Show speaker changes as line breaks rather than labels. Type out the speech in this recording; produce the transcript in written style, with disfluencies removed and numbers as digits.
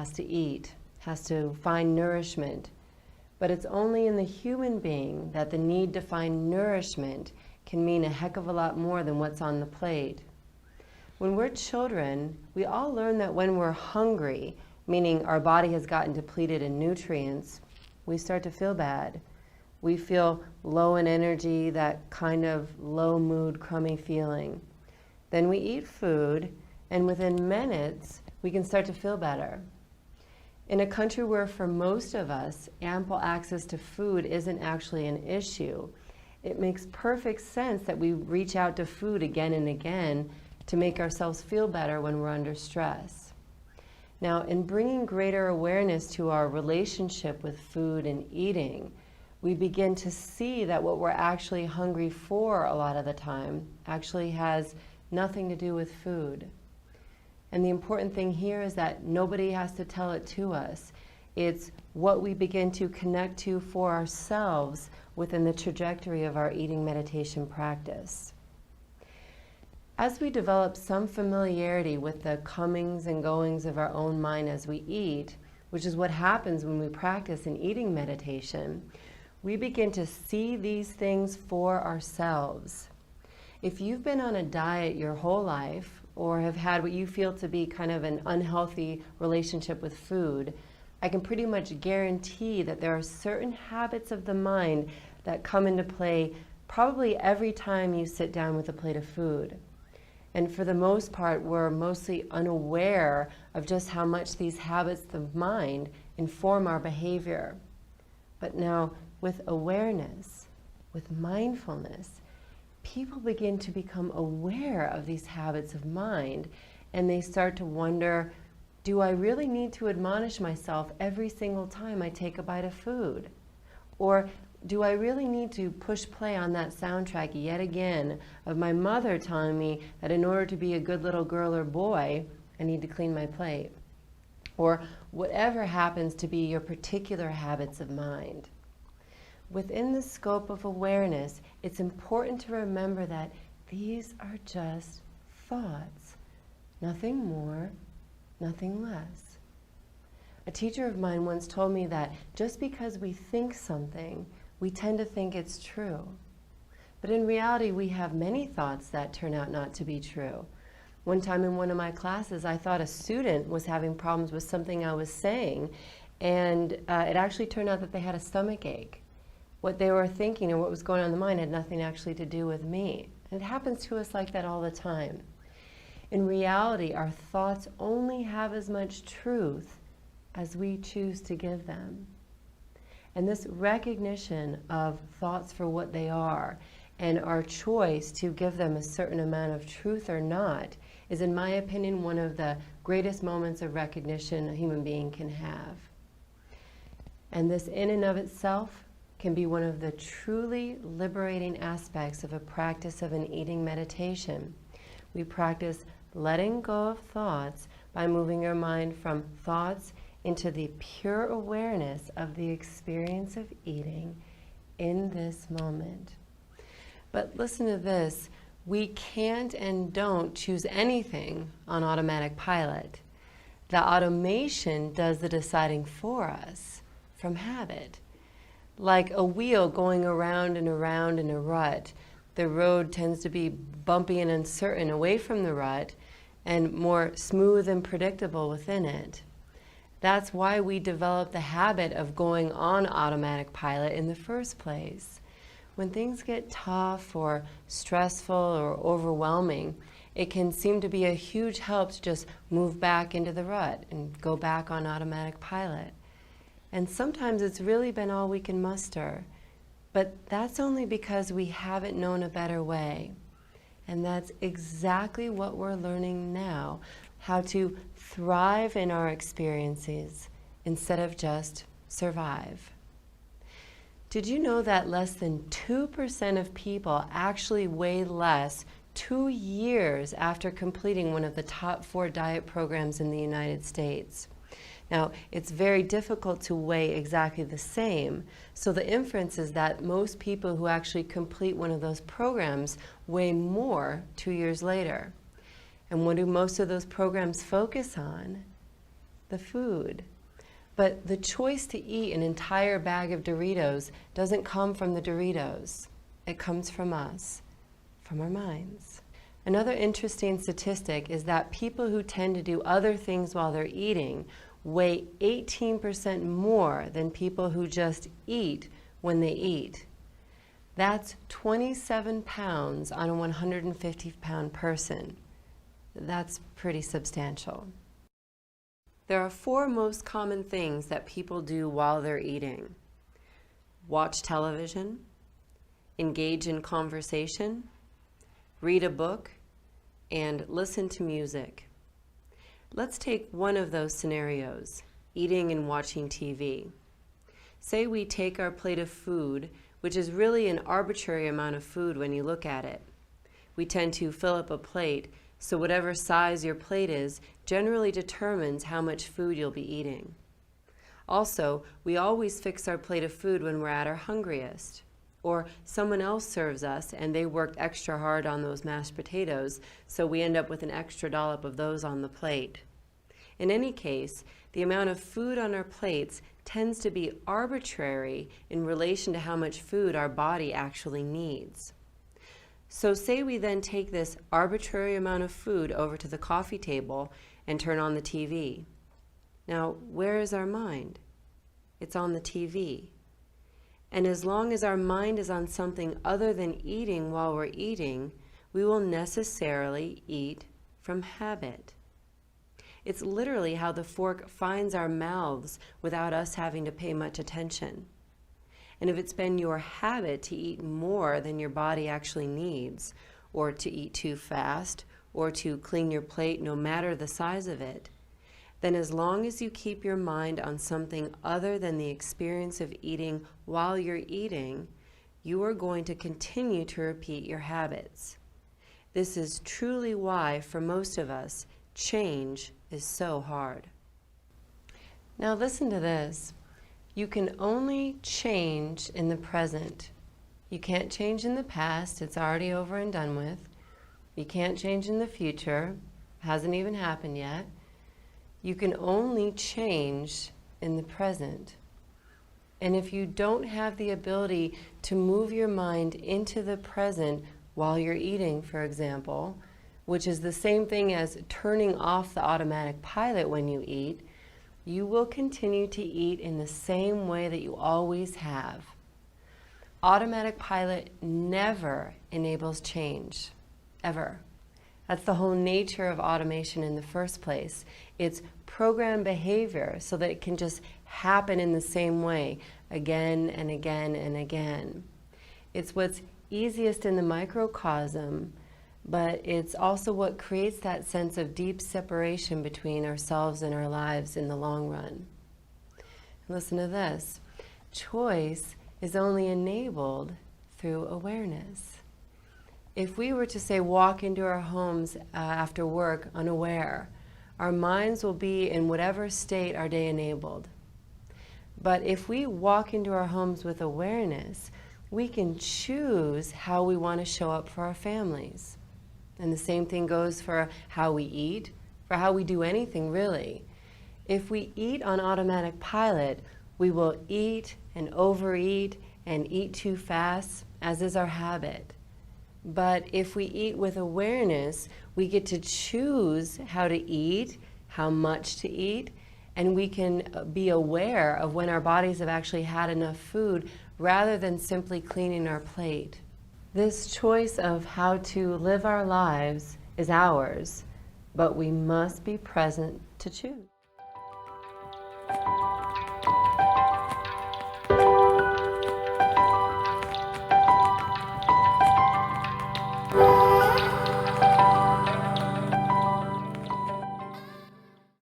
has to eat, has to find nourishment. But it's only in the human being that the need to find nourishment can mean a heck of a lot more than what's on the plate. When we're children, we all learn that when we're hungry, meaning our body has gotten depleted in nutrients, we start to feel bad. We feel low in energy, that kind of low mood, crummy feeling. Then we eat food, and within minutes, we can start to feel better. In a country where for most of us, ample access to food isn't actually an issue, it makes perfect sense that we reach out to food again and again to make ourselves feel better when we're under stress. Now, in bringing greater awareness to our relationship with food and eating, we begin to see that what we're actually hungry for a lot of the time actually has nothing to do with food. And the important thing here is that nobody has to tell it to us. It's what we begin to connect to for ourselves within the trajectory of our eating meditation practice. As we develop some familiarity with the comings and goings of our own mind as we eat, which is what happens when we practice an eating meditation, we begin to see these things for ourselves. If you've been on a diet your whole life, or have had what you feel to be kind of an unhealthy relationship with food, I can pretty much guarantee that there are certain habits of the mind that come into play probably every time you sit down with a plate of food. And for the most part, we're mostly unaware of just how much these habits of mind inform our behavior. But now, with awareness, with mindfulness, people begin to become aware of these habits of mind, and they start to wonder, do I really need to admonish myself every single time I take a bite of food? Or do I really need to push play on that soundtrack yet again of my mother telling me that in order to be a good little girl or boy, I need to clean my plate? Or whatever happens to be your particular habits of mind. Within the scope of awareness, it's important to remember that these are just thoughts, nothing more, nothing less. A teacher of mine once told me that just because we think something, we tend to think it's true. But in reality, we have many thoughts that turn out not to be true. One time in one of my classes, I thought a student was having problems with something I was saying, and it actually turned out that they had a stomach ache. What they were thinking or what was going on in the mind had nothing actually to do with me. And it happens to us like that all the time. In reality, our thoughts only have as much truth as we choose to give them. And this recognition of thoughts for what they are and our choice to give them a certain amount of truth or not is, in my opinion, one of the greatest moments of recognition a human being can have. And this in and of itself can be one of the truly liberating aspects of a practice of an eating meditation. We practice letting go of thoughts by moving our mind from thoughts into the pure awareness of the experience of eating in this moment. But listen to this, we can't and don't choose anything on automatic pilot. The automation does the deciding for us from habit. Like a wheel going around and around in a rut, the road tends to be bumpy and uncertain away from the rut and more smooth and predictable within it. That's why we develop the habit of going on automatic pilot in the first place. When things get tough or stressful or overwhelming, it can seem to be a huge help to just move back into the rut and go back on automatic pilot. And sometimes it's really been all we can muster. But that's only because we haven't known a better way. And that's exactly what we're learning now, how to thrive in our experiences instead of just survive. Did you know that less than 2% of people actually weigh less 2 years after completing one of the top 4 diet programs in the United States? Now, it's very difficult to weigh exactly the same, so the inference is that most people who actually complete one of those programs weigh more 2 years later. And what do most of those programs focus on? the food. But the choice to eat an entire bag of Doritos doesn't come from the Doritos. It comes from us, from our minds. Another interesting statistic is that people who tend to do other things while they're eating weigh 18% more than people who just eat when they eat. That's 27 pounds on a 150-pound person. That's pretty substantial. There are 4 most common things that people do while they're eating. Watch television, engage in conversation, read a book, and listen to music. Let's take one of those scenarios, eating and watching TV. Say we take our plate of food, which is really an arbitrary amount of food when you look at it. We tend to fill up a plate, so whatever size your plate is generally determines how much food you'll be eating. Also, we always fix our plate of food when we're at our hungriest. Or someone else serves us and they worked extra hard on those mashed potatoes, so we end up with an extra dollop of those on the plate. In any case, the amount of food on our plates tends to be arbitrary in relation to how much food our body actually needs. So say we then take this arbitrary amount of food over to the coffee table and turn on the TV. Now, where is our mind? It's on the TV. And as long as our mind is on something other than eating while we're eating, we will necessarily eat from habit. It's literally how the fork finds our mouths without us having to pay much attention. And if it's been your habit to eat more than your body actually needs, or to eat too fast, or to clean your plate no matter the size of it, then as long as you keep your mind on something other than the experience of eating while you're eating, you are going to continue to repeat your habits. This is truly why, for most of us, change is so hard. Now listen to this. You can only change in the present. You can't change in the past, it's already over and done with. You can't change in the future, hasn't even happened yet. You can only change in the present. And if you don't have the ability to move your mind into the present while you're eating, for example, which is the same thing as turning off the automatic pilot when you eat, you will continue to eat in the same way that you always have. Automatic pilot never enables change, ever. That's the whole nature of automation in the first place. It's programmed behavior so that it can just happen in the same way again and again and again. It's what's easiest in the microcosm, but it's also what creates that sense of deep separation between ourselves and our lives in the long run. Listen to this. Choice is only enabled through awareness. If we were to say walk into our homes after work unaware, our minds will be in whatever state our day enabled. But if we walk into our homes with awareness, we can choose how we want to show up for our families. And the same thing goes for how we eat, for how we do anything really. If we eat on automatic pilot, we will eat and overeat and eat too fast, as is our habit. But if we eat with awareness, we get to choose how to eat, how much to eat, and we can be aware of when our bodies have actually had enough food rather than simply cleaning our plate. This choice of how to live our lives is ours, but we must be present to choose.